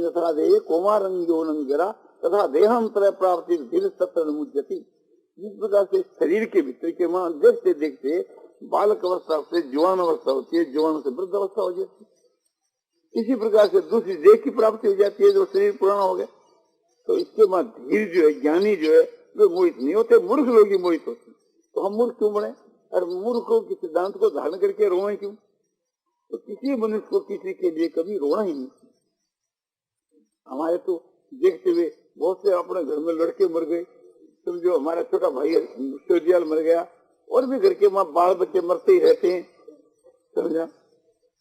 यथा देह कोमारंगोनम जरा तथा देहांतर प्राप्ति धीरे सत्र मुज्जति। जिस प्रकार से शरीर के भीतर के मां देखते देखते बालक अवस्था से जवान अवस्था होती है, जवान से वृद्ध अवस्था हो जाती है, इसी प्रकार से दूसरी देह की प्राप्ति हो जाती है जो शरीर पुराना हो गया। तो इसके बाद धीर जो है, ज्ञानी जो है, वे मोहित नहीं होते, मूर्ख लोग ही मोहित होते। तो हम मूर्ख क्यों बने और मूर्खों के सिद्धांत को धारण करके रोए क्यों? तो किसी मनुष्य को किसी के लिए कभी रोना ही नहीं। हमारे तो देखते हुए बहुत से अपने घर में लड़के मर गए, समझो हमारा छोटा भाई विश्वविद्यालय मर गया, और भी घर के माँ बाल बच्चे मरते ही रहते हैं, समझा।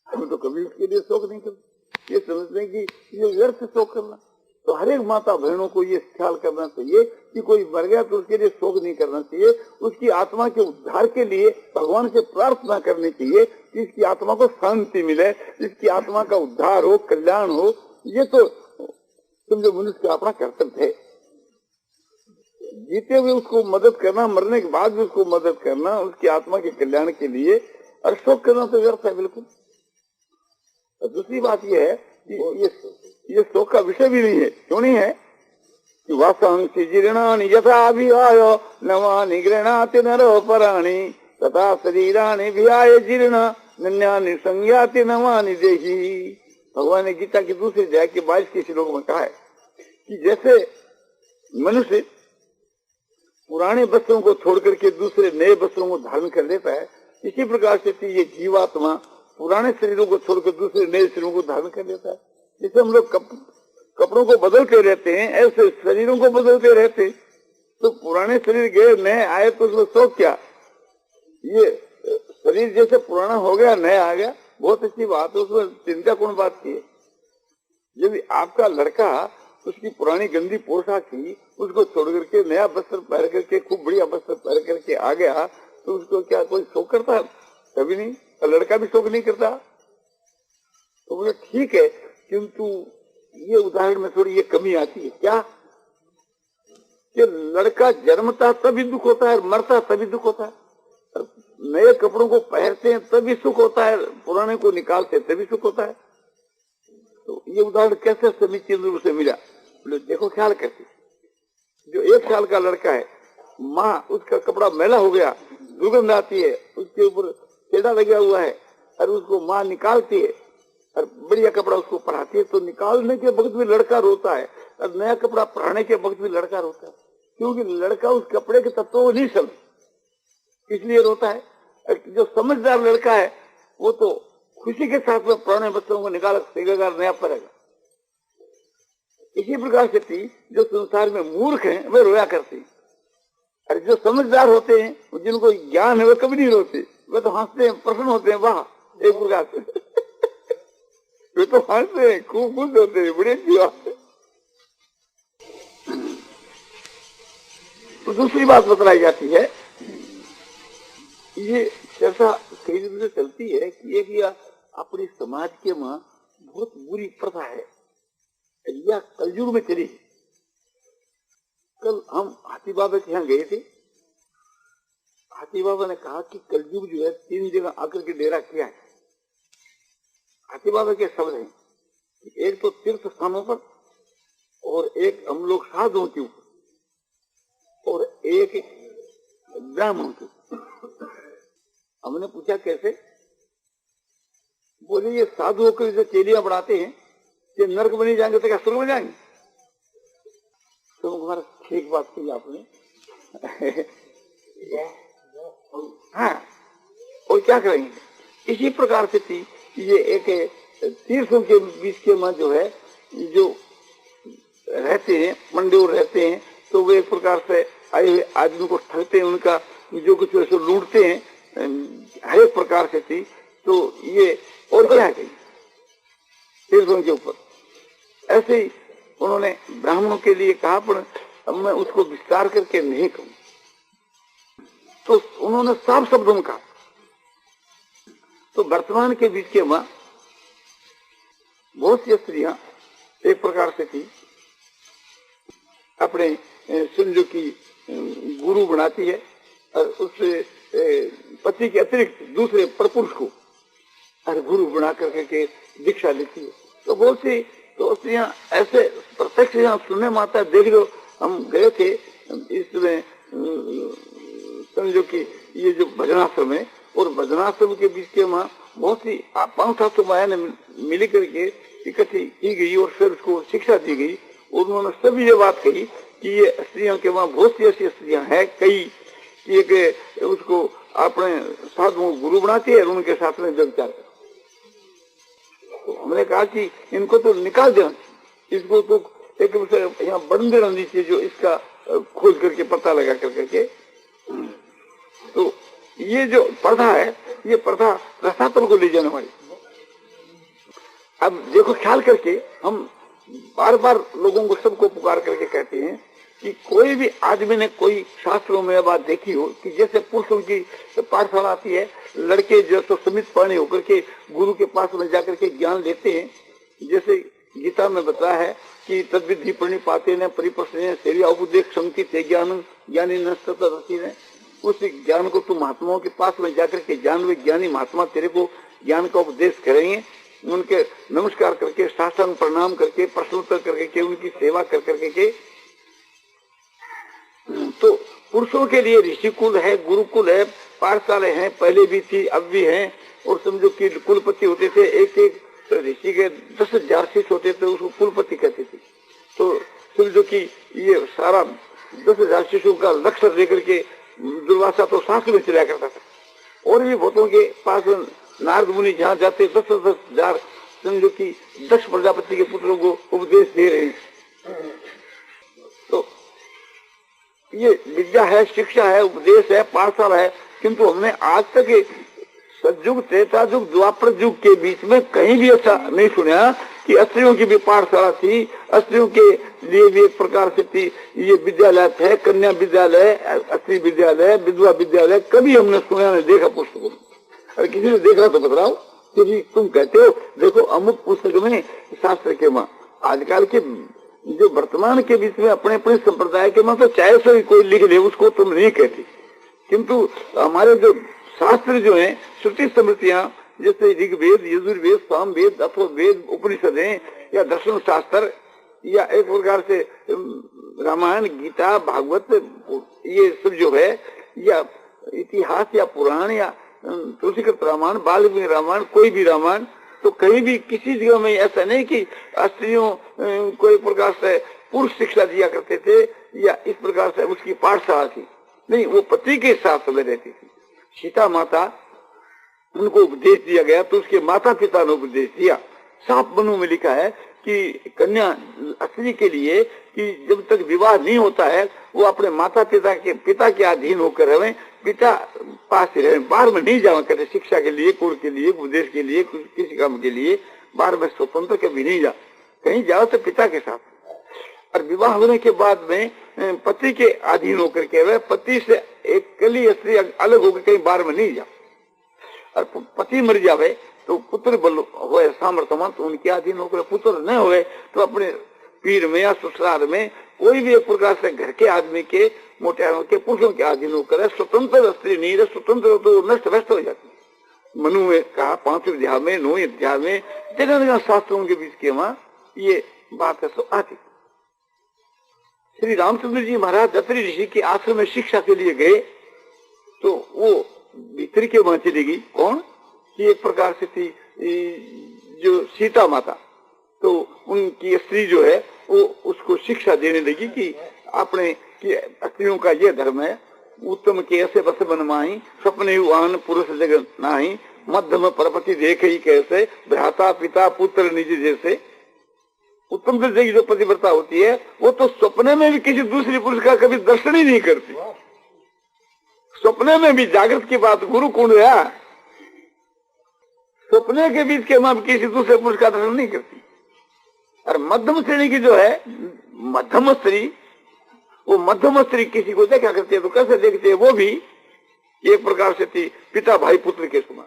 हम तो कभी उसके लिए शोक नहीं करते, ये समझते हैं कि ये व्यर्थ शोक करना। तो हर एक माता बहनों को ये ख्याल करना चाहिए कि कोई मर गया तो उसके लिए शोक नहीं करना चाहिए, उसकी आत्मा के उद्धार के लिए भगवान से प्रार्थना करनी चाहिए कि इसकी आत्मा को शांति मिले, इसकी आत्मा का उद्धार हो, कल्याण हो। ये तो समझो मनुष्य का अपना कर्तव्य है। जीते हुए उसको मदद करना, मरने के बाद भी उसको मदद करना, उसकी आत्मा के कल्याण के लिए, और शोक करना तो व्यर्थ है बिल्कुल। और दूसरी बात यह है कि ये शोक का विषय भी नहीं है। क्यों नहीं है? कि वासांसि जीर्णानि यथा विहाय नवानि गृह्णाति नरो पराणि तथा शरीराणि विहाय जीर्ण नन्यानि संज्ञाति नवानि देहि। भगवान ने गीता की दूसरी अध्याय के 22 के श्लोक में कहा है कि जैसे मनुष्य पुराने वस्त्रों को छोड़ करके दूसरे नए वस्त्रों को धारण कर लेता है, इसी प्रकार से ये जीवात्मा पुराने शरीरों को छोड़कर दूसरे नए शरीरों को धारण कर लेता है। जैसे हम लोग कपड़ों को बदलते रहते हैं, ऐसे शरीरों को बदलते रहते। तो पुराने शरीर गए, नए आए, तो उसमें शोक क्या? ये शरीर जैसे पुराना हो गया, नया आ गया, बहुत अच्छी बात है, उसमें चिंता कौन बात की है? यदि आपका लड़का उसकी पुरानी गंदी पोशाक थी, उसको छोड़ करके नया वस्त्र पहन करके, खूब बढ़िया वस्त्र पहन करके आ गया, तो उसको क्या कोई शोक करता है? कभी नहीं। और लड़का भी शोक नहीं करता। तो बोले ठीक है, किंतु ये उदाहरण में थोड़ी ये कमी आती है। क्या? कि लड़का जन्मता तभी दुख होता है, मरता तभी दुख होता है। नए कपड़ों को पहनते हैं तभी सुख होता है, पुराने को निकालते तभी सुख होता है। तो ये उदाहरण कैसे समीचीन रूप से मिला? देखो ख्याल करके, जो 1 साल का लड़का है, माँ उसका कपड़ा मैला हो गया, दुर्गंध आती है, उसके ऊपर टेढ़ा लगा हुआ है, और उसको माँ निकालती है और बढ़िया कपड़ा उसको पहनाती है। तो निकालने के वक्त भी लड़का रोता है और नया कपड़ा पहनने के वक्त भी लड़का रोता है, क्योंकि लड़का उस कपड़े के तत्वों को नहीं समझ, इसलिए रोता है। जो समझदार लड़का है वो तो खुशी के साथ में पुराने वस्त्रों को निकाल सकेगा, नया पड़ेगा। इसी प्रकार से थी जो संसार में मूर्ख हैं वे रोया करते हैं, और जो समझदार होते हैं, जिनको ज्ञान है, वे कभी नहीं रोते, वे तो हंसते हैं, प्रसन्न होते हैं। वाह, एक प्रकार से वे तो हंसते हैं, खूब खुश होते हैं, बड़ी अच्छी बात है। तो दूसरी बात बतलाई जाती है, ये चर्चा कई दिन से चलती है कि एक या अपने समाज के मां बहुत बुरी प्रथा है, या कलयुग में चली। कल हम हाथी बाबा के यहाँ गए थे। हाथी बाबा ने कहा कि कलयुग जो है 3 जगह आकर के डेरा किया है। हाथी बाबा के शब्द हैं, एक तो तीर्थ स्थानों पर, और एक हम लोग साधुओं के ऊपर, और एक ब्राह्मणों के ऊपर। हमने पूछा कैसे? बोले ये साधुओं के जो चेलियां बढ़ाते हैं, ये नर्क बनी जाएंगे तो क्या स्वर्ग में जाएंगे? तो हमारा ठीक बात की आपने। हाँ, और क्या करेंगे? इसी प्रकार से थी ये एक तीर्थों के बीच के में जो है, जो रहते हैं, मंडोर रहते हैं, तो वे एक प्रकार से आए हुए आदमी को ठगते हैं, उनका जो कुछ वैसे लूटते हैं, हर एक प्रकार से थी। तो ये और क्या है तीर्थों के ऊपर। ऐसे ही उन्होंने ब्राह्मणों के लिए कहा, पर मैं उसको विस्तार करके नहीं कहूं। तो उन्होंने साफ शब्दों में कहा। तो वर्तमान के बीच के मां बहुत सी स्त्रियां एक प्रकार से थी, अपने समझो की गुरु बनाती है, और उससे पति के अतिरिक्त दूसरे परपुरुष को और गुरु बना करके दीक्षा लेती है। तो बहुत सी तो स्त्रियां ऐसे प्रत्यक्ष यहाँ सुनने में आता है। देख लो, हम गए थे इसमें, समझो कि ये जो भजनाश्रम है और भजनाश्रम के बीच के वहाँ बहुत सी 500-700 माया ने मिली करके इकट्ठी की गई और फिर उसको शिक्षा दी गई। और उन्होंने सभी ये बात कही कि ये स्त्रियों के वहाँ बहुत सी ऐसी स्त्रियां हैं कई कि एक उसको अपने साथ वो गुरु बनाती है और उनके साथ में व्यभिचार करती। तो हमने कहा कि इनको तो निकाल देना, इसको तो एक यहाँ बढ़ देना नीचे, जो इसका खोज करके पता लगा करके। तो ये जो प्रथा है, ये प्रथा रसातल को ले जाने वाली। अब देखो, ख्याल करके हम बार बार लोगों को, सबको पुकार करके कहते हैं कि कोई भी आदमी ने कोई शास्त्रों में बात देखी हो कि जैसे पुरुषों की पाठशाला आती है, लड़के जो तो समित पाणी होकर के गुरु के पास में जाकर के ज्ञान लेते हैं। जैसे गीता में बताया है कि तद्विधि प्रणिपाते न परिप्रश्न सेरिया उपदेश संगति ते ज्ञान ज्ञानी न सतरसी ने। उस ज्ञान को तुम महात्माओं के पास में जाकर के जान, वे ज्ञानी महात्मा तेरे को ज्ञान का उपदेश करेंगे। उनके नमस्कार करके, शासन प्रणाम करके, प्रश्नोत्तर करके, उनकी सेवा कर करके के। तो पुरुषों के लिए ऋषिकुल है, गुरुकुल है, पाठशाले हैं, पहले भी थी अब भी हैं। और समझो कि कुलपति होते थे, एक एक ऋषि के 10,000 शिष्य होते थे, उसको कुलपति कहते थे। तो समझो कि ये सारा 10,000 शिष्यों का लक्ष्य लेकर के दुर्वासा तो सांस में चला करता था। और भी बहुतों के पास नारद मुनि जहाँ जाते 10,000 समझो कि 10 प्रजापति के पुत्रों को उपदेश दे रहे हैं। तो ये विद्या है, शिक्षा है, उपदेश है, पाठशाला है। किंतु हमने आज तक सतयुग, त्रेता युग, द्वापर युग के बीच में कहीं भी ऐसा नहीं सुना कि स्त्रियों की भी पाठशाला थी, स्त्रियों के लिए भी एक प्रकार से थी। ये विद्यालय थे, कन्या विद्यालय, स्त्री विद्यालय, विधवा विद्यालय, कभी हमने सुना नहीं, देखा पुस्तकों में। अरे किसी ने देखा तो बताओ कि तुम कहते हो देखो अमुक पुस्तक में शास्त्र के माँ। आजकल के जो वर्तमान के बीच में अपने अपने संप्रदाय के माँ तो चाहे से कोई लिख ले, उसको तुम नहीं कहती। किंतु हमारे जो शास्त्र जो है, श्रुति स्मृतियां, जैसे ऋग्वेद, यजुर्वेद, सामवेद, अथर्ववेद, उपनिषद है, या दर्शन शास्त्र, या एक प्रकार से रामायण, गीता, भागवत, ये सब जो है, या इतिहास या पुराण या तुलसीकृत रामायण, वाल्मीकि रामायण, कोई भी रामायण, तो कहीं भी किसी जगह में ऐसा नहीं कि स्त्रियों को एक प्रकार से पुरुष शिक्षा दिया करते थे या इस प्रकार से उसकी पाठशाला थी। नहीं, वो पति के साथ में रहती थी। सीता माता, उनको उपदेश दिया गया तो उसके माता पिता ने उपदेश दिया। साफ मनु में लिखा है कि कन्या स्त्री के लिए कि जब तक विवाह नहीं होता है वो अपने माता पिता के अधीन होकर रहे, पिता पास रहे, बाहर में नहीं जावा करे। शिक्षा के लिए, कुल के लिए, उपदेश के लिए, किसी काम के लिए बाहर में स्वतंत्र कभी नहीं जा, कहीं जाओ तो पिता के साथ। और विवाह होने के बाद में पति के अधीन होकर के वह पति से एक कली स्त्री अलग होकर कहीं बाहर में नहीं जा। और पति मर जावे तो पुत्र बल हो सामर्थ्यवान तो उनके अधीन होकर, पुत्र न हुए तो अपने पीर में या ससुराल में कोई भी एक प्रकार से घर के आदमी के, मोटे के, पुरुषों के अधीन होकर स्वतंत्र स्त्री नहीं रहे। स्वतंत्र तो नष्ट व्यस्त हो जाती है। मनु में कहा 5 अध्याय में, 9 अध्याय में, जगह शास्त्रों के बीच के वहां ये बात है आती। श्री रामचंद्र जी महाराज अत्रि ऋषि के आश्रम में शिक्षा के लिए गए तो वो भीतर के वहां चली गई। कौन कि एक प्रकार से थी जो सीता माता, तो उनकी स्त्री जो है वो उसको शिक्षा देने लगी कि अपने कि स्त्रियों का ये धर्म है, उत्तम के ऐसे बस बनमाही, सपने वाहन पुरुष जगत नाही, मध्यम परपति देख ही कैसे, भ्राता पिता पुत्र निज जैसे। उत्तम दर्जे की जो पतिव्रता होती है वो तो सपने में भी किसी दूसरी पुरुष का कभी दर्शन ही नहीं करती। सपने में भी जागृत की बात गुरु कुंड है, सपने के बीच के मां किसी दूसरे पुरुष का दर्शन नहीं करती। और मध्यम श्रेणी की जो है मध्यम स्त्री, वो मध्यम स्त्री किसी को देखा करती है तो कैसे देखते है, वो भी एक प्रकार से थी पिता भाई पुत्र के समान,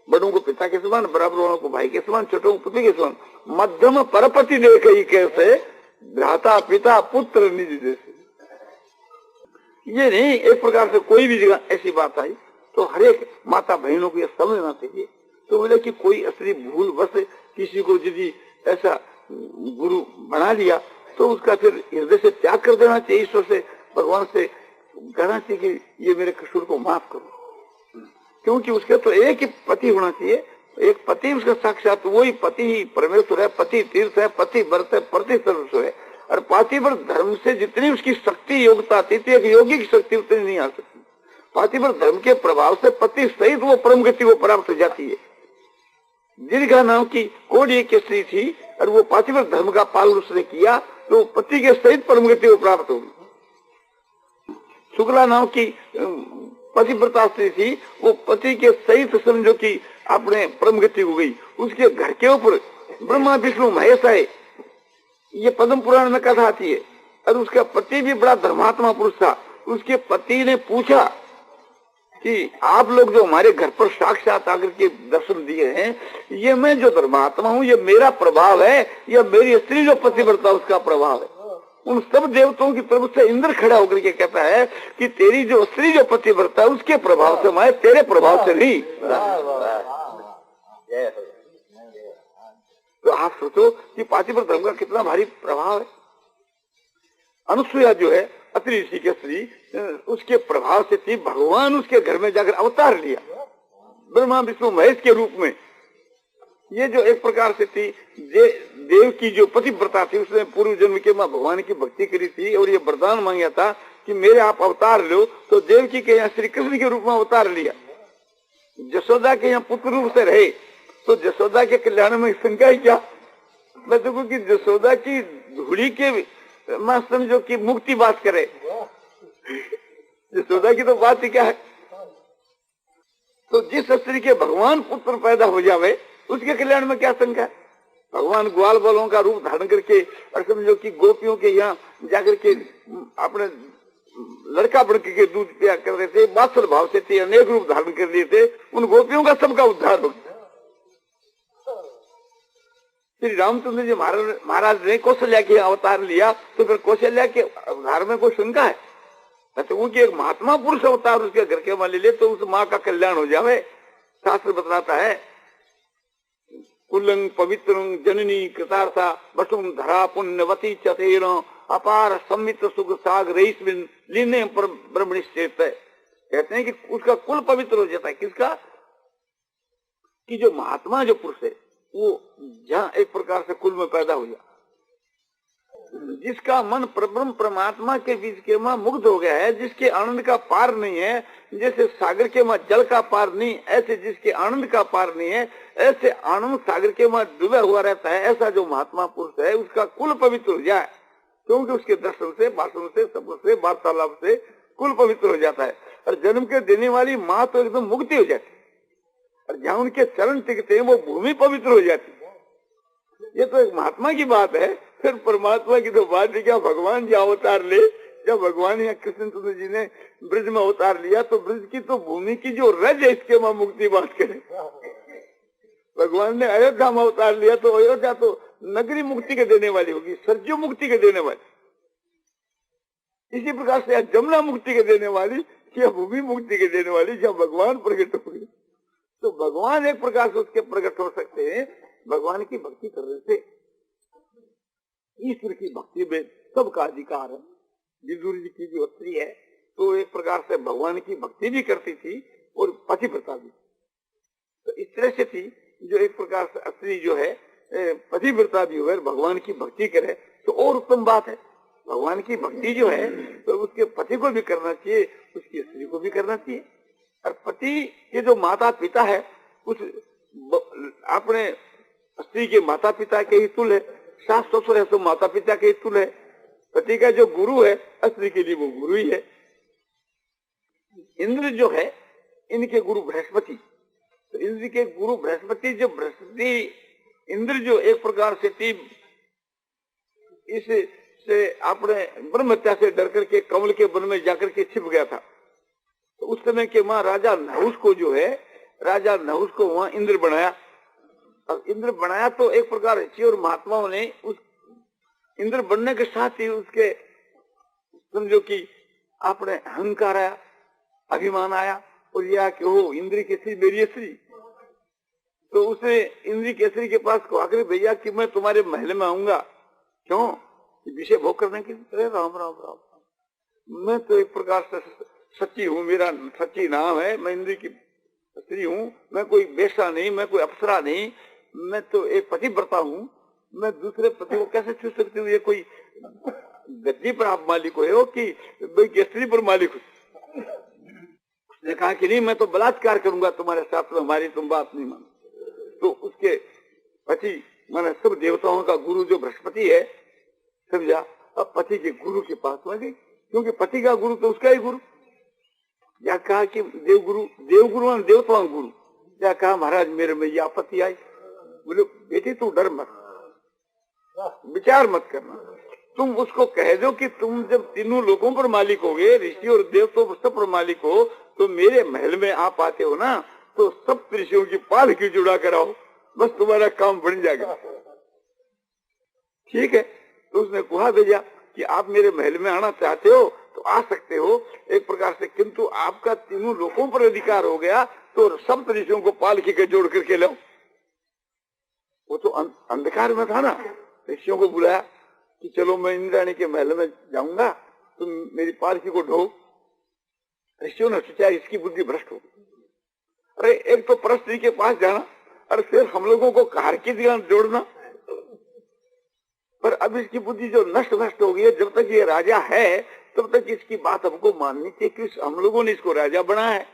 बड़ों को पिता के समान, बराबर वालों को भाई के समान, छोटों को पुत्र के समान। मध्यम परपति देख ही कैसे, भ्राता पिता पुत्र निज जैसे। ये नहीं एक प्रकार से कोई भी जगह ऐसी बात आई तो हर एक माता बहनों को यह समझना चाहिए। तो बोले कि कोई स्त्री भूल बस किसी को यदि ऐसा गुरु बना लिया तो उसका फिर हृदय से त्याग कर देना चाहिए, ईश्वर से, भगवान से कहना चाहिए कि ये मेरे कसूर को माफ करो। क्योंकि उसके तो एक ही पति होना चाहिए, एक पति उसका साक्षात वही पति ही परमेश्वर है, पति तीर्थ है, पति व्रत है, पति सर्वस्व है। और पातिव्रत धर्म से जितनी उसकी शक्ति योग्यता आती थी, एक योगी की शक्ति उतनी नहीं आ सकती। पातिव्रत धर्म के प्रभाव से पति सहित वो परम गति को प्राप्त हो जाती है। दीर्घा नाम की कोड़ी की स्त्री थी और वो पातिव्रत धर्म का पालन उसने किया तो पति के सहित परम गति को प्राप्त होगी। शुक्ला नाम की पतिव्रता स्त्री थी, वो पति के सहित समझो कि अपने परम गति हो गई। उसके घर के ऊपर ब्रह्मा विष्णु महेश आए, ये पद्म पुराण में कथा आती है। और उसका पति भी बड़ा धर्मात्मा पुरुष था। उसके पति ने पूछा कि आप लोग जो हमारे घर पर साक्षात आकर के दर्शन दिए हैं, ये मैं जो धर्मात्मा हूँ, ये मेरा प्रभाव है या मेरी स्त्री जो पतिव्रता उसका प्रभाव है? उन सब देवताओं की तरफ से इंद्र खड़ा होकर के कहता है कि तेरी जो स्त्री जो पतिव्रता है उसके प्रभाव से, मैं तेरे प्रभाव से नहीं। तो आप सोचो कि पातिव्रत धर्म का कितना भारी प्रभाव है। अनुसुईया जो है अत्रि ऋषि की स्त्री, उसके प्रभाव से थी, भगवान उसके घर में जाकर अवतार लिया ब्रह्मा विष्णु महेश के रूप में। ये जो एक प्रकार से थी देव की जो पतिव्रता थी, उसने पूर्व जन्म के मां भगवान की भक्ति करी थी और ये वरदान मांगा था कि मेरे आप अवतार लो। तो देव की के यहाँ श्री कृष्ण के रूप में अवतार लिया। जसोदा के यहाँ पुत्र रूप से रहे तो जसोदा के कल्याण में शंका ही क्या। मैं देखो कि जसोदा की धूड़ी के मां समझो कि मुक्ति बात करे, जसोदा की तो बात ही क्या है। तो जिस स्त्री के भगवान पुत्र पैदा हो जावे उसके कल्याण में क्या शंका है। भगवान ग्वाल बालों का रूप धारण करके और समझो कि गोपियों के यहाँ जाकर के अपने लड़का बन के दूध पिया कर रहे थे, बात्सल भाव से थे, अनेक रूप धारण कर लिए थे, उन गोपियों का सबका उद्धार हो गया। श्री रामचंद्र जी महाराज ने कौशल्या के अवतार लिया तो फिर कौशल्या के अवतार में कोई शंका है? तो उनकी एक महात्मा पुरुष अवतार उसके घर के मां ले ले तो उस माँ का कल्याण हो जावे। शास्त्र बतलाता है कुलंग पवित्रं जननी कृतार्था वसुम धरा पुण्यवती चतेर अपार सम्मित सुख सागर लीने पर ब्रह्मनिश्चेत। कहते हैं कि उसका कुल पवित्र हो जाता है। किसका? कि जो महात्मा जो पुरुष है वो जहाँ एक प्रकार से कुल में पैदा हो जाए, जिसका मन परब्रह्म परमात्मा के बीच के मां मुग्ध हो गया है, जिसके आनंद का पार नहीं है, जैसे सागर के मां जल का पार नहीं, ऐसे जिसके आनंद का पार नहीं है, ऐसे आनंद सागर के मां डूबा हुआ रहता है, ऐसा जो महात्मा पुरुष है उसका कुल पवित्र हो जाए। क्योंकि उसके दर्शन से, भाषण से, शब्द से, वार्तालाप से कुल पवित्र हो जाता है। और जन्म के देने वाली माँ तो एकदम मुक्ति हो जाती है और जहाँ उनके चरण टिकते हैं वो भूमि पवित्र हो जाती है। ये तो एक महात्मा की बात है। फिर परमात्मा की तो बात है क्या। भगवान जी अवतार ले, जब भगवान यहाँ कृष्णचंद्र जी ने ब्रज में अवतार लिया तो ब्रज की तो भूमि की जो रज है इसके मां मुक्ति बात करें। भगवान ने अयोध्या में अवतार लिया तो अयोध्या तो नगरी मुक्ति के देने वाली होगी, सरजू मुक्ति के देने वाली। इसी प्रकार से जमुना मुक्ति के देने वाली, या भूमि मुक्ति के देने वाली, जब भगवान प्रकट हो गए तो भगवान एक प्रकार से उसके प्रकट हो सकते हैं भगवान की भक्ति करने से। ईश्वर की भक्ति में सबका अधिकार है। विदुर जी की जो स्त्री है तो एक प्रकार से भगवान की भक्ति भी करती थी और पतिव्रता भी। तो इस तरह से थी जो एक प्रकार से स्त्री जो है पतिव्रता भी हुए, भगवान की भक्ति करे तो और उत्तम बात है। भगवान की भक्ति जो है तो उसके पति को भी करना चाहिए, उसकी स्त्री को भी करना चाहिए। और पति के जो माता पिता है उस अपने स्त्री के माता पिता के ही तुल्य है, सास ससुर है तो माता पिता के ही तुल्य है। पति का जो गुरु है स्त्री के लिए वो गुरु ही है। इंद्र जो है इनके गुरु बृहस्पति, तो इंद्र के गुरु बृहस्पति, जो बृहस्पति इंद्र जो एक प्रकार से थी इससे अपने ब्रह्म हत्या से डर करके कमल के वन में जाकर के छिप गया था। तो उस समय के मां राजा नहुष को जो है, राजा नहुष को वहां इंद्र बनाया। अब इंद्र बनाया तो एक प्रकार ऋषि और महात्माओं ने उस इंद्र बनने के साथ ही उसके समझो कि अपने अहंकार आया, अभिमान आया और यह कि हो इंद्र की स्त्री मेरी स्त्री। तो उसने इंद्र केसरी के पास को आकर भैया कि मैं तुम्हारे महल में आऊंगा, क्यों? विषय भोग करने के लिए। अरे राम राम राम, मैं तो एक प्रकार से सच्ची हूँ, मेरा सच्ची नाम है, मैं इंद्र की स्त्री हूँ, मैं कोई बेशा नहीं, मैं कोई अप्सरा नहीं, मैं तो एक पतिव्रता हूँ, मैं दूसरे पति को कैसे छू सकती हूँ? ये कोई गद्दी पर आप मालिक हो कि भाई केसरी पर मालिक हो? उसने कहा कि नहीं, मैं तो बलात्कार करूंगा तुम्हारे साथ, तो हमारी तुम बात नहीं मान। तो उसके पति माने सब देवताओं का गुरु जो बृहस्पति है, समझा, अब पति के गुरु के पास में गई, क्योंकि पति का गुरु तो उसका ही गुरु। या कहा कि देवगुरु, देवगुरु देवताओं गुरु। या कहा महाराज मेरे में ये आपत्ति आई। बोले बेटी तू डर मत, विचार मत करना, तुम उसको कह दो कि तुम जब तीनों लोगों पर मालिक होगे, ऋषि और देवताओं पर सब पर मालिक हो, तो मेरे महल में आप आते हो ना, तो सब ऋषियों की पालकी जुड़ा कराओ, बस तुम्हारा काम बन जाएगा। ठीक है, तो उसने कहा भेजा कि आप मेरे महल में आना चाहते हो तो आ सकते हो एक प्रकार से, किंतु आपका तीनों लोगों पर अधिकार हो गया तो सब ऋषियों को पालकी के जोड़ करके लो। वो तो अंधकार में था ना, ऋषियों को बुलाया कि चलो मैं इंद्राणी के महल में जाऊंगा, तुम मेरी पालकी को ढो। ऋषियों ने सोचा इसकी बुद्धि भ्रष्ट हो। अरे एक तो परस्त्री के पास जाना, और फिर हम लोगों को कार की जगह जोड़ना। पर अब इसकी बुद्धि जो नष्ट हो गई है, जब तक ये राजा है तब तक इसकी बात हमको माननी चाहिए कि हम लोगों ने इसको राजा बनाया है,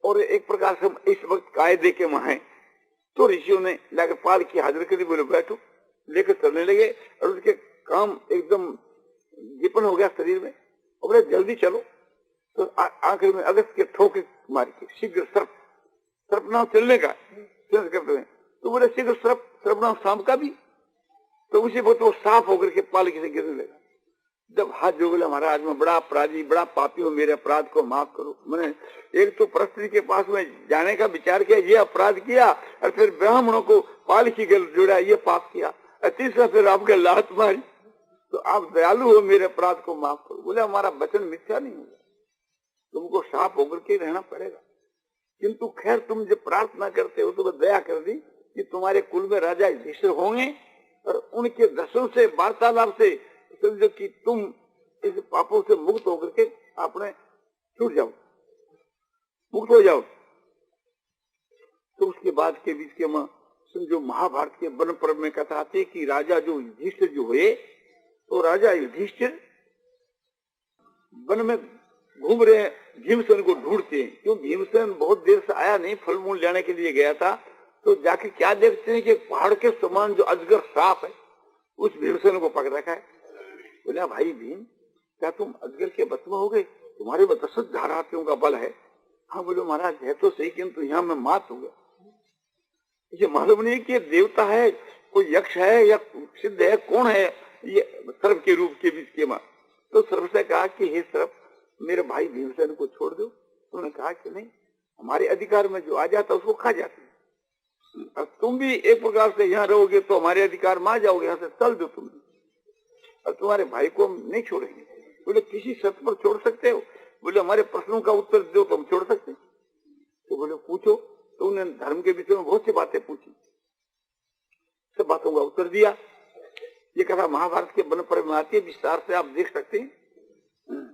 और एक प्रकार से हम इस वक्त कायदे के वहां हैं। तो ऋषियों ने लाकर पालकी हाजिर कर दी, बोले बैठो, लेकर चलने लगे, और उसके काम एकदम जिपन हो गया शरीर में, और बोले जल्दी चलो। तो आखिर में अगस्त के ठोके मार के शीघ्र सर्प नाम चलने का करते हैं, तो बोले शीघ्र सर्प नाम शाम का भी। तो उसी वक्त वो साफ होकर के पालकी से गिरने लगा। जब हाथ जो बोले महाराज मैं बड़ा अपराधी, बड़ा पापी हूँ, मेरे अपराध को माफ करो। मैंने एक तो परस्त्री के पास में जाने का विचार किया, ये अपराध किया, और फिर ब्राह्मणों को पालकी के जोड़ा, ये पाप किया, और तीसरा फिर आपके लात मारी, तो आप दयालु हो, मेरे अपराध को माफ करो। बोले हमारा वचन मिथ्या नहीं होगा, तुमको साफ होकर के रहना पड़ेगा, किंतु खैर तुम जब प्रार्थना करते हो तो दया कर दी कि तुम्हारे कुल में राजा युधिष्ठिर होंगे, और उनके दर्शन से वार्तालाप से समझो कि तुम इस पापों से मुक्त होकर के आपने छूट जाओ, मुक्त हो जाओ। तो उसके बाद के बीच के समझो महाभारत के वन पर्व में कथा आती है कि राजा जो युधिष्ठिर जो हुए, तो राजा युधिष्ठिर वन में घूम रहे हैं, भीमसेन को ढूंढते हैं, क्यों भीमसेन बहुत देर से आया नहीं, फल मूल लेने के लिए गया था। तो जाके क्या देखते हैं कि पहाड़ के समान जो अजगर सांप है, उस भीमसेन को पकड़ रखा है। बोला भाई भीम, क्या तुम अजगर के बस में हो गए? तुम्हारे में 10,000 हाथियों का बल है। हाँ बोलो महाराज है तो सही, किंतु यहाँ मैं मात हो गया। ये मालूम नहीं कि देवता है, कोई यक्ष है या सिद्ध है, कौन है ये सर्प के रूप के बीच के मां। तो सर्प से कहा कि हे सर्प, मेरे भाई भीमसेन को छोड़ दो। उन्होंने कहा कि नहीं, हमारे अधिकार में जो आ जाता उसको खा जाते, और तुम भी एक प्रकार से यहाँ रहोगे तो हमारे अधिकार में आ जाओगे, यहाँ से चल दो तुम, और तुम्हारे भाई को हम नहीं छोड़ेंगे। बोले किसी शर्त पर छोड़ सकते हो? बोले हमारे प्रश्नों का उत्तर दो तो हम छोड़ सकते। तो बोले पूछो। तो उन्होंने धर्म के विषय में बहुत सी बातें पूछी, सब बातों का उत्तर दिया। ये कथा महाभारत के वन पर्व में आती है, विस्तार से आप देख सकते हैं।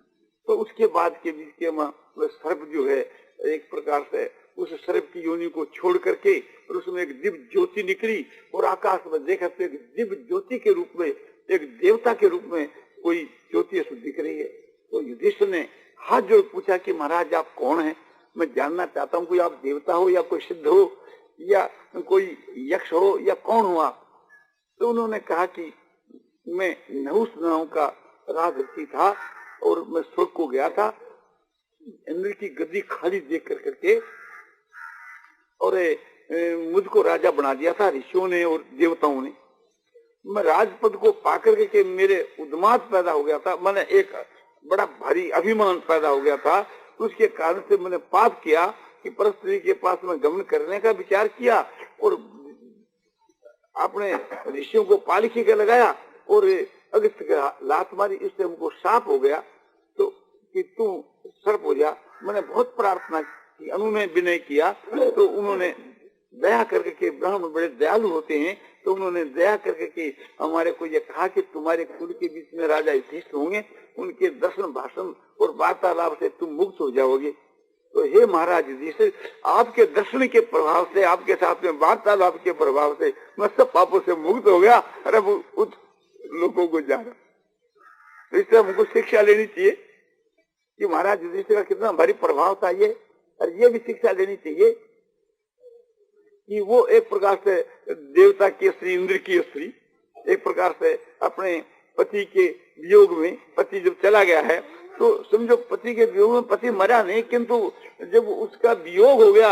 तो उसके बाद के बीच के सर्प जो है एक प्रकार से उस सर्प की योनि को छोड़ करके, और उसमें एक दिव्य ज्योति निकली, और आकाश में देखा तो एक दिव्य ज्योति के रूप में, एक देवता के रूप में कोई ज्योति ऐसी दिख रही है। तो युधिष्ठिर ने हाथ जोड़ पूछा कि महाराज आप कौन हैं? मैं जानना चाहता हूँ, कोई आप देवता हो या कोई सिद्ध हो या कोई यक्ष हो या कौन हो आप? तो उन्होंने कहा कि मैं नहुस नाम का राजऋषि था, और मैं स्वर्ग को गया था, इंद्र की गद्दी खाली देख करके, और मुझको राजा बना दिया था ऋषियों ने और देवताओं ने। मैं राजपद को पाकर के मेरे उन्माद पैदा हो गया था, मैंने एक बड़ा भारी अभिमान पैदा हो गया था। उसके कारण से मैंने पाप किया कि परस्त्री के पास में गमन करने का विचार किया, और अपने ऋषियों को पालकी के लगाया, और अगस्त का लात मारी, इससे हमको साफ हो गया। तो कि तू सर्प हो जा। मैंने बहुत प्रार्थना की, उन्होंने विनय किया, तो उन्होंने दया करके, ब्राह्मण बड़े दयालु होते हैं, तो उन्होंने दया करके हमारे को ये कहा कि तुम्हारे कुल के बीच में राजा युधिष्ठिर होंगे, उनके दर्शन भाषण और वार्तालाप से तुम मुक्त हो जाओगे। तो हे महाराज युधिष्ठिर, आपके दर्शन के प्रभाव से, आपके साथ में वार्तालाप के प्रभाव से मैं सब पापों से मुक्त हो गया, अरे वो उस लोगों को जा रहा। तो इससे हमको शिक्षा लेनी चाहिए कि महाराज युधिष्ठिर का कितना भारी प्रभाव था ये, और ये भी शिक्षा लेनी चाहिए कि वो एक प्रकार से देवता की स्त्री, इंद्र की स्त्री, एक प्रकार से अपने पति के वियोग में, पति जब चला गया है तो समझो पति के वियोग में पति मरा नहीं, किंतु जब उसका वियोग हो गया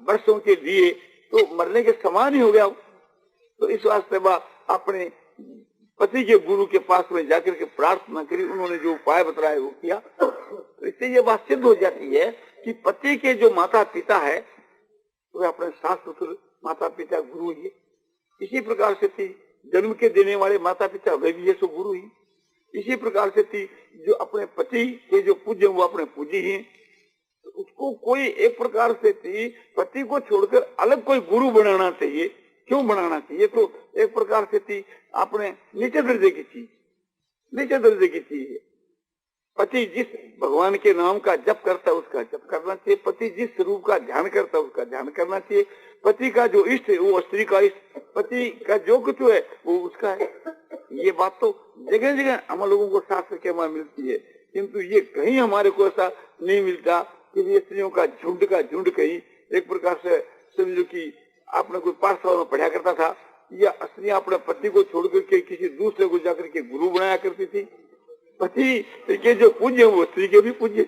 वर्षों के लिए तो मरने के समान ही हो गया। तो इस वास्ते वह अपने पति के गुरु के पास में जाकर के प्रार्थना करी, उन्होंने जो उपाय बताया वो किया। तो इससे ये बात सिद्ध हो जाती है कि पति के जो माता पिता है वे अपने सास ससुर, माता पिता गुरु ही। इसी प्रकार से थी जन्म के देने वाले माता पिता, वे भी ये सो गुरु ही। इसी प्रकार से थी जो अपने पति के जो पूज्य वो अपने पूजी ही। तो उसको कोई एक प्रकार से थी पति को छोड़कर अलग कोई गुरु बनाना चाहिए। क्यों बनाना चाहिए? तो एक प्रकार से थी अपने नीचे दर्जे की चीज, नीचे दर्जे की चीज है। पति जिस भगवान के नाम का जप करता है उसका जप करना चाहिए, पति जिस स्वरूप का ध्यान करता है उसका ध्यान करना चाहिए, पति का जो इष्ट है वो स्त्री का इष्ट, पति का जो कुछ है वो उसका है। ये बात तो जगह जगह हम लोगों को शास्त्र के वहां मिलती है, किंतु ये कहीं हमारे को ऐसा नहीं मिलता कि ये स्त्रियों का झुंड कहीं एक प्रकार से समझो कि आपने कोई पाठशाला में पढ़ा करता था, या स्त्रियां अपने पति को छोड़ करके किसी दूसरे को जाकर के गुरु बनाया करती थी। पति के जो पूज्य वो स्त्री के भी पूज्य।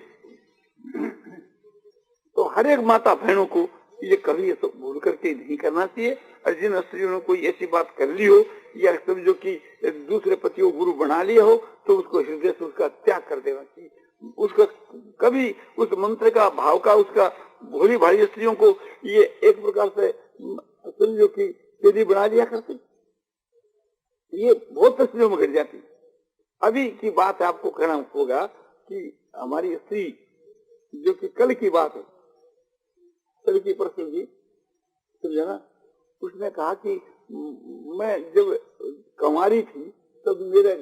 तो हर एक माता बहनों को ये कभी ये तो भूल करके नहीं करना चाहिए। और जिन स्त्रियों ने कोई ऐसी बात कर ली हो या समझो कि दूसरे पति को गुरु बना लिया हो तो उसको हृदय से उसका त्याग कर देना चाहिए। उसका कभी उस मंत्र का भाव का उसका भोली भाली स्त्रियों को ये एक प्रकार से समझो कि यदि बना लिया करते, ये बहुत स्त्रियों में घट जाती। अभी की बात आपको कहना होगा कि हमारी स्त्री जो कि कल की बात है, कल की परसों जी समझा ना, उसने कहा कि मैं जब कंवारी थी तब मेरा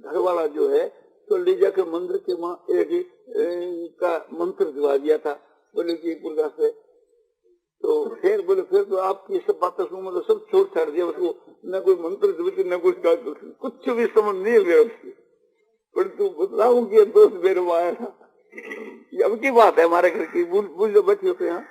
घर वाला जो है तो ले जाकर मंदिर के वहां का मंत्र दिवा दिया था। बोले कि प्रकार से तो फिर बोले फिर तो आपकी ये सब बातें सुनो, मतलब सब छोड़ छाड़ दिया उसको, न कोई मंत्र दिवती न कुछ भी समझ नहीं लिया उसकी। परंतु बताऊं कि दोस्त मेरे को आया था, ये अब की बात है हमारे घर की, भूल जो बच्चे होते हैं।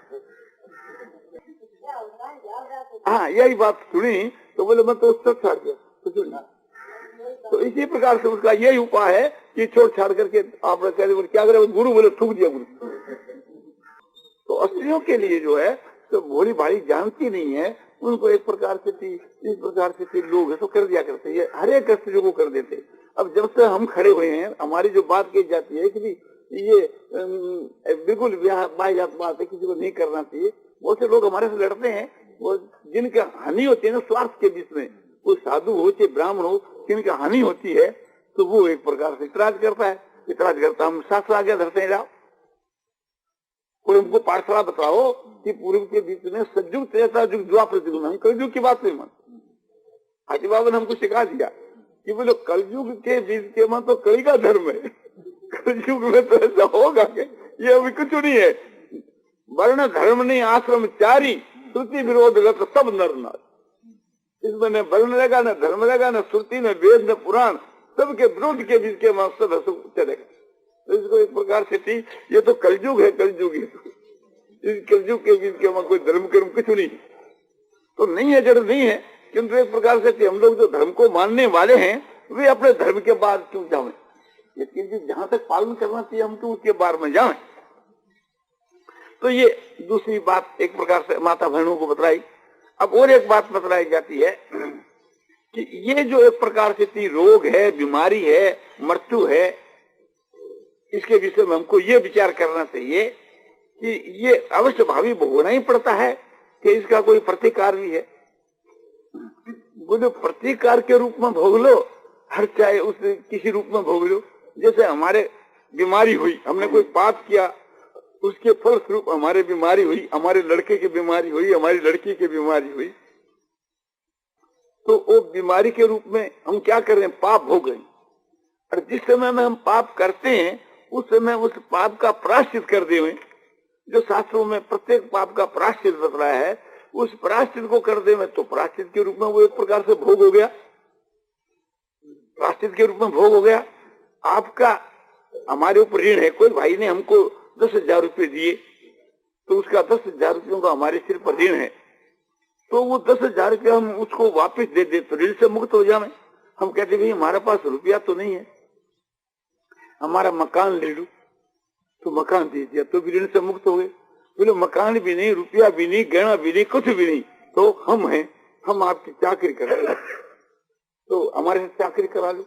हाँ यही बात सुनी तो बोले मैं तो सब छाड़ दिया कुछ नहीं। तो इसी प्रकार से उसका यही उपाय है कि छोड़ छाड़ करके आप क्या करें, गुरु बोले थूक दिया गुरु। तो स्त्रियों के लिए जो है तो भोली भाली जानती नहीं है, उनको एक प्रकार से थी इस प्रकार से थी लोग है तो कर दिया करते, ये हर एक स्त्रियों को कर देते। अब जब से हम खड़े हुए हैं हमारी जो बात कही जाती है कि ये बिल्कुल बात है, किसी को नहीं करना चाहिए। बहुत से लोग हमारे से लड़ते हैं, वो जिनका हानि होती है ना स्वार्थ के बीच में, वो साधु हो चाहे ब्राह्मण हो, जिनका हानि होती है तो वो एक प्रकार से इतराज करता है, हम शास्त्र आगे धरते हैं। जाओ कोई हमको पाठशाला बताओ कि पूर्व के बीच में सतयुग त्रेता युग द्वापर युग में, कलयुग की बात नहीं मान। हाजी बाबा ने हमको सिखा दिया कि बोलो कलयुग के बीच के में तो कली का धर्म है, कलयुग में तो ऐसा होगा कि ये अभी कुछ नहीं है। वर्ण धर्म नहीं आश्रम चारी, श्रुति विरोध लग सब नर नार। इसमें न वर्ण रहेगा न धर्म रहेगा न श्रुति न वेद न पुराण, सबके विरोध के बीच के मकसद चलेगा। तो इसको एक प्रकार से थी ये तो कलयुग है, कलयुग है, इस कलयुग के बीच के कोई धर्म कर्म कुछ नहीं तो नहीं है, जड़ नहीं है। किंतु एक प्रकार से हम लोग जो धर्म को मानने वाले हैं वे अपने धर्म के बाद क्यों जाए, लेकिन जहां तक पालन करना चाहिए हम तो उसके बारे में जाए। तो ये दूसरी बात एक प्रकार से माता बहनों को बताई। अब और एक बात बतलाई जाती है कि ये जो एक प्रकार से रोग है, बीमारी है, मृत्यु है, इसके विषय में हमको ये विचार करना चाहिए कि ये अवश्य भावी भोगना ही पड़ता है कि इसका कोई प्रतिकार भी है। बोले प्रतिकार के रूप में भोग लो, हर चाहे उस किसी रूप में भोग लो। जैसे हमारे बीमारी हुई, हमने कोई पाप किया, उसके फलस्वरूप हमारे बीमारी हुई, हमारे लड़के की बीमारी हुई, हमारी लड़की की बीमारी हुई, तो वो बीमारी के रूप में हम क्या कर रहे हैं, पाप भोग रहे हैं। और जिस समय में हम पाप करते हैं उस समय उस पाप का प्रायश्चित कर दे हुए, जो शास्त्रों में प्रत्येक पाप का प्रायश्चित बतलाया है, उस प्रायश्चित को कर दे में, तो प्रायश्चित के रूप में वो एक प्रकार से भोग हो गया, प्रायश्चित के रूप में भोग हो गया। आपका हमारे ऊपर ऋण है, कोई भाई ने हमको 10,000 रुपये दिए, तो उसका 10,000 रुपयों का हमारे सिर पर ऋण है, तो वो 10,000 रुपया हम उसको वापस दे दे तो ऋण से मुक्त हो जाए। हम कहते भाई हमारे पास रुपया तो नहीं है, हमारा मकान ले लो, तो मकान दे दिया तो भी ऋण से मुक्त हो गए। बोले मकान भी नहीं, रुपया भी नहीं, गहना भी नहीं, कुछ भी नहीं, तो हम हैं, हम आपकी चाकरी करा लो, तो हमारे साथ चाकरी करा लो।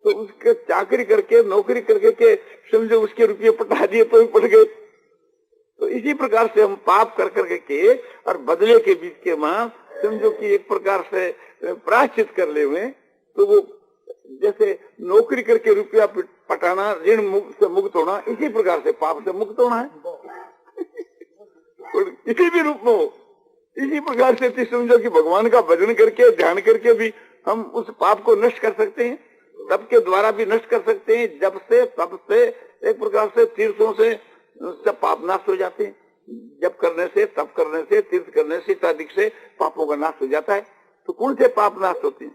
तो उसके चाकरी करके नौकरी करके के समझो उसके रुपये पटा दिए तो भी पट गए। तो इसी प्रकार से हम पाप कर करके के और बदले के बीच के मां समझो कि एक प्रकार से प्रायश्चित कर ले हुए, तो वो जैसे नौकरी करके रुपया पटाना, ऋण से मुक्त होना, इसी प्रकार से पाप से मुक्त होना है। किसी भी रूप में हो, इसी प्रकार से समझो कि भगवान का भजन करके ध्यान करके भी हम उस पाप को नष्ट कर सकते हैं, तप के द्वारा भी नष्ट कर सकते हैं, जब से तब से एक प्रकार से तीर्थों से सब पाप नाश हो जाते हैं। जब करने से, तप करने से, तीर्थ करने से, इत्यादि से पापों का नाश हो जाता है। तो कौन से पाप नाश होते हैं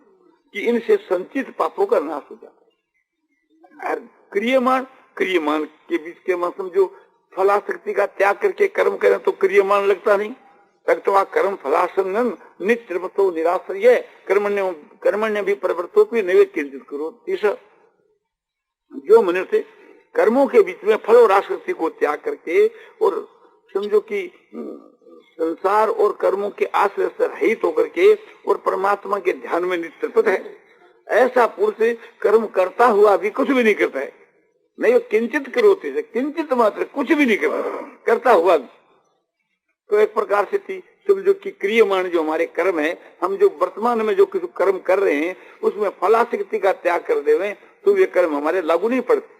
कि इनसे संचित पापों का नाश हो जाता है। क्रियमान के बीच के मां समझो फलाशक्ति का त्याग करके कर्म करें तो क्रियमान लगता नहीं। तक्त्वा कर्म फलासंगं नित्यतो निराश्रय कर्मण्य भी परिवर्तो भी नैवेद्य किंचित करो। जो मनुष्य कर्मों के बीच में फल और आसक्ति को त्याग करके और समझो कि संसार और कर्मों के आश्रय से रहित होकर के और परमात्मा के ध्यान में नित्यत है, ऐसा पुरुष कर्म करता हुआ भी कुछ भी नहीं करता है। नहीं किंचित करोति से, किंचित मात्र कुछ भी नहीं करता हुआ। तो एक प्रकार से थी समझो कि क्रियमाण जो हमारे कर्म है, हम जो वर्तमान में जो कुछ कर्म कर रहे हैं उसमें फलाशक्ति का त्याग कर देवे तो ये कर्म हमारे लागू नहीं पड़ते।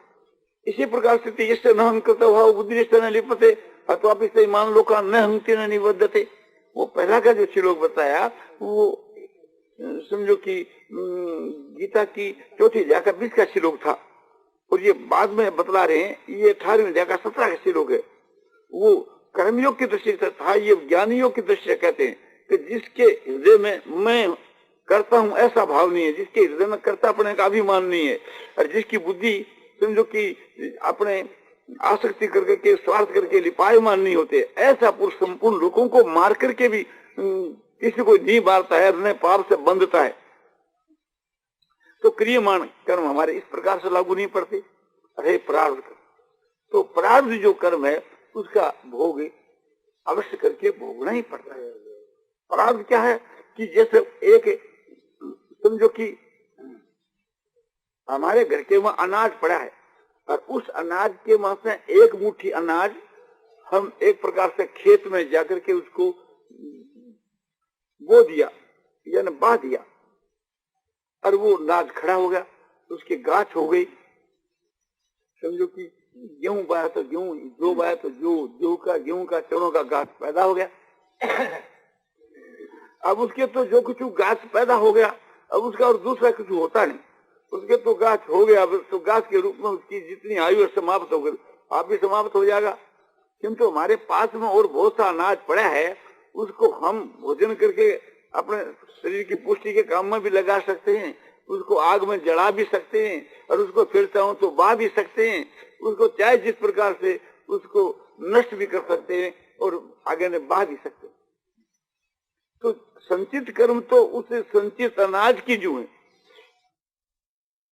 इसी प्रकार से इससे न हम करता हुआ बुद्धि न लिपते अथवा इसे मान लो का न हंगते न निबद्धते। वो पहला का जो श्लोक बताया वो समझो कि गीता की चौथी अध्याय का 20 का श्लोक था, और ये बाद में बतला रहे हैं ये 18वें अध्याय का 17 का श्लोक है। वो कर्मयोग की दृष्टि से था, ये ज्ञानियों की दृष्टि से कहते हैं कि जिसके हृदय में मैं करता हूँ ऐसा भाव नहीं है, जिसके हृदय में कर्ता अपने का अभिमान नहीं है, और जिसकी बुद्धि समझो कि अपने आसक्ति करके स्वार्थ करके लिपायमान नहीं होते, ऐसा पुरुष संपूर्ण लोगों को मार करके भी किसी को नहीं मारता है, अपने पाप से बंधता है। तो क्रियमाण कर्म हमारे इस प्रकार से लागू नहीं पड़ते। अरे प्रारब्ध, तो प्रारब्ध जो कर्म है उसका भोग अवश्य करके भोगना ही पड़ता है। प्रारब्ध क्या है कि जैसे एक समझो कि हमारे घर के वहां अनाज पड़ा है और उस अनाज के वहां से एक मुट्ठी अनाज हम एक प्रकार से खेत में जाकर के उसको बो दिया यानी बा दिया और वो अनाज खड़ा हो गया, उसकी गाछ हो गई। समझो कि गेहूं बाया तो गेहूं, जो बाया तो जो का गेहूं का चनों का गाछ पैदा हो गया। अब उसके तो जो कुछ गाछ पैदा हो गया, अब उसका और दूसरा कुछ होता नहीं, उसके तो गाछ हो गया। अब तो गाछ के रूप में उसकी जितनी आयु समाप्त हो गई, आप भी समाप्त हो जाएगा। किंतु हमारे पास में और बहुत सा अनाज पड़ा है, उसको हम भोजन करके अपने शरीर की पुष्टि के काम में भी लगा सकते हैं, उसको आग में जला भी सकते हैं और उसको फिर चाहो तो बा भी सकते हैं, उसको चाहे जिस प्रकार से उसको नष्ट भी कर सकते हैं और आगे में बा भी सकते हैं। तो संचित कर्म तो उस संचित अनाज की जो है